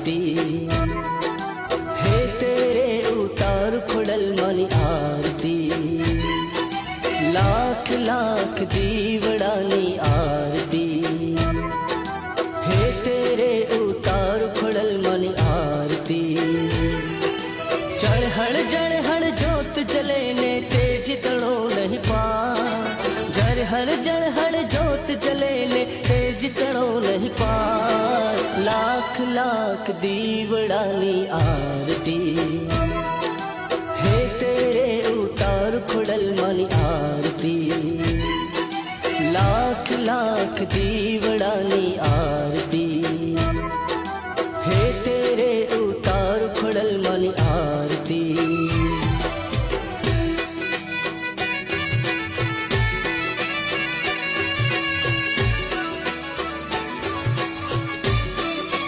आरती हे तेरे उतार खुडल मानी आरती लाख लाख दीवड़ानी आरती हे तेरे उतार खुडल मानी आरती चढ़हड़ जड़हड़ जोत जले ने तेज तड़ो नहीं पा जड़हड़ जोत जले ने तेज तड़ो नहीं पा लाख लाख दीवड़ानी आरती हे तेरे उतार खुडल मानी आरती लाख लाख दीवड़ानी